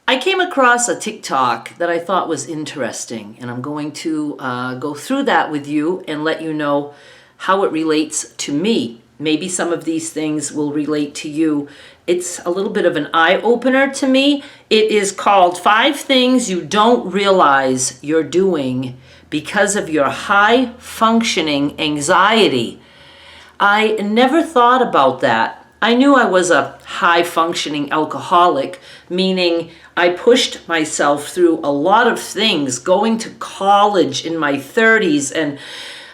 I came across a TikTok that I thought was interesting, and I'm going to go through that with you and let you know how it relates to me. Maybe some of these things will relate to you. It's a little bit of an eye-opener to me. It is called 5 Things You Don't Realize You're Doing Because of Your High-Functioning Anxiety. I never thought about that. I knew I was a high-functioning alcoholic, meaning I pushed myself through a lot of things, going to college in my 30s and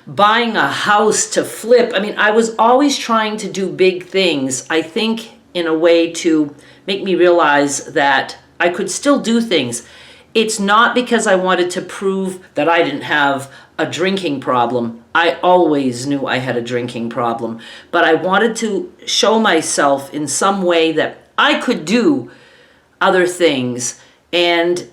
buying a house to flip. I mean, I was always trying to do big things, I think in a way to make me realize that I could still do things. It's not because I wanted to prove that I didn't have a drinking problem. I always knew I had a drinking problem, but I wanted to show myself in some way that I could do other things. And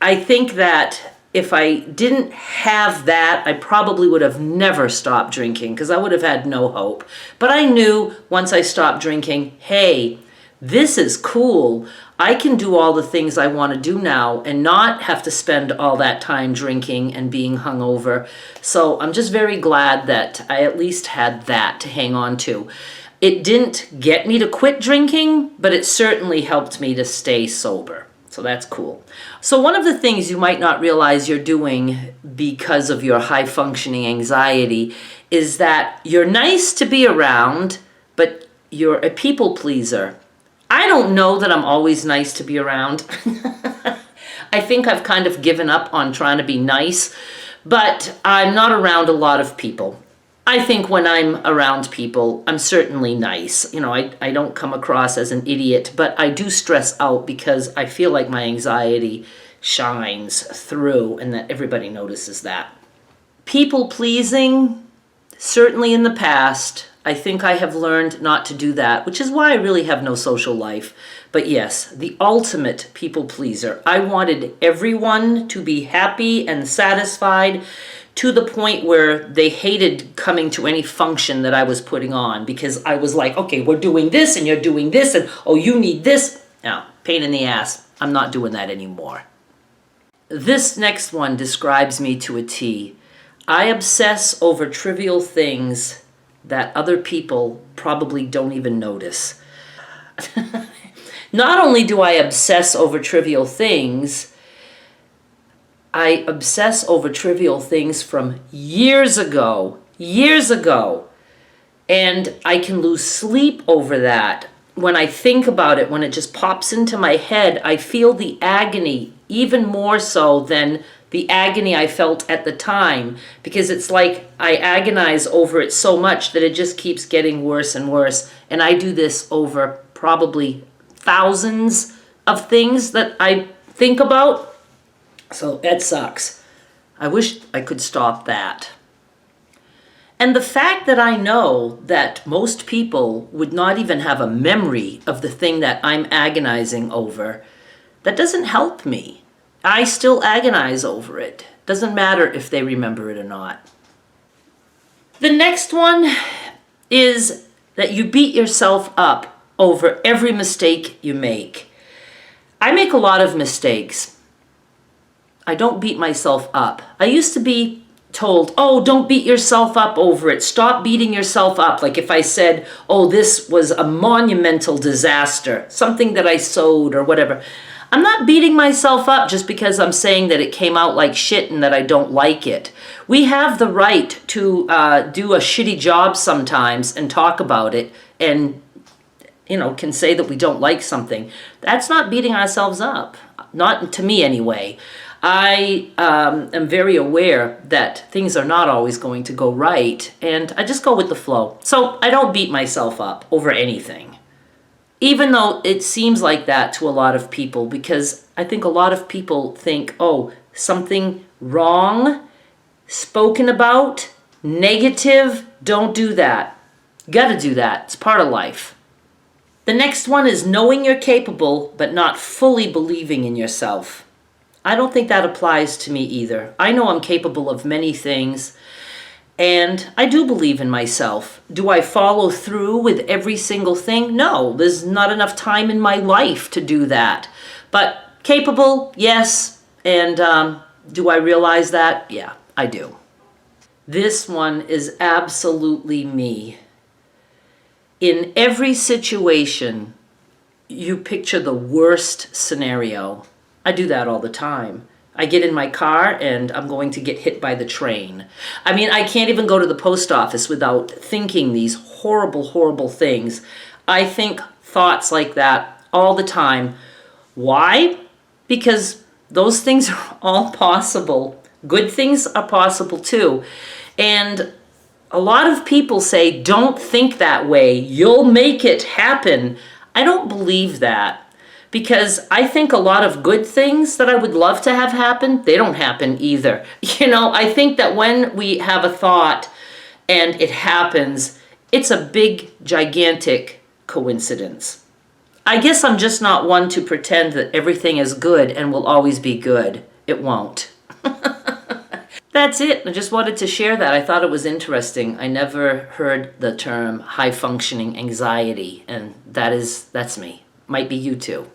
I think that if I didn't have that, I probably would have never stopped drinking because I would have had no hope. But I knew once I stopped drinking, hey, this is cool. I can do all the things I want to do now and not have to spend all that time drinking and being hungover. So I'm just very glad that I at least had that to hang on to. It didn't get me to quit drinking, but it certainly helped me to stay sober. So that's cool. So one of the things you might not realize you're doing because of your high-functioning anxiety is that you're nice to be around, but you're a people pleaser. I don't know that I'm always nice to be around. I think I've kind of given up on trying to be nice, but I'm not around a lot of people. I think when I'm around people, I'm certainly nice. I don't come across as an idiot, but I do stress out because I feel like my anxiety shines through and that everybody notices that. People pleasing, certainly in the past, I think I have learned not to do that, which is why I really have no social life. But yes, the ultimate people pleaser. I wanted everyone to be happy and satisfied to the point where they hated coming to any function that I was putting on because I was like, okay, we're doing this and you're doing this and oh, you need this. Now, pain in the ass. I'm not doing that anymore. This next one describes me to a T. I obsess over trivial things that other people probably don't even notice. Not only do I obsess over trivial things, I obsess over trivial things from years ago, and I can lose sleep over that. When I think about it, when it just pops into my head, I feel the agony even more so than the agony I felt at the time, because it's like I agonize over it so much that it just keeps getting worse and worse. And I do this over probably thousands of things that I think about. So it sucks. I wish I could stop that. And the fact that I know that most people would not even have a memory of the thing that I'm agonizing over, that doesn't help me. I still agonize over it. Doesn't matter if they remember it or not. The next one is that you beat yourself up over every mistake you make. I make a lot of mistakes. I don't beat myself up. I used to be told, oh, don't beat yourself up over it. Stop beating yourself up. Like if I said, oh, this was a monumental disaster, something that I sowed or whatever. I'm not beating myself up just because I'm saying that it came out like shit and that I don't like it. We have the right to do a shitty job sometimes and talk about it and, can say that we don't like something. That's not beating ourselves up. Not to me anyway. I am very aware that things are not always going to go right, and I just go with the flow. So I don't beat myself up over anything. Even though it seems like that to a lot of people, because I think a lot of people think, oh, something wrong, spoken about, negative, don't do that. You gotta do that. It's part of life. The next one is knowing you're capable, but not fully believing in yourself. I don't think that applies to me either. I know I'm capable of many things, and I do believe in myself. Do I follow through with every single thing? No, there's not enough time in my life to do that. But Capable, yes. And do I realize that? Yeah, I do. This one is absolutely me. In every situation, you picture the worst scenario. I do that all the time. I get in my car and I'm going to get hit by the train. I mean, I can't even go to the post office without thinking these horrible, horrible things. I think thoughts like that all the time. Why? Because those things are all possible. Good things are possible too. And a lot of people say, don't think that way. You'll make it happen. I don't believe that because I think a lot of good things that I would love to have happen, they don't happen either. I think that when we have a thought and it happens, it's a big, gigantic coincidence. I guess I'm just not one to pretend that everything is good and will always be good. It won't. That's it. I just wanted to share that. I thought it was interesting. I never heard the term high functioning anxiety, and that's me. Might be you too.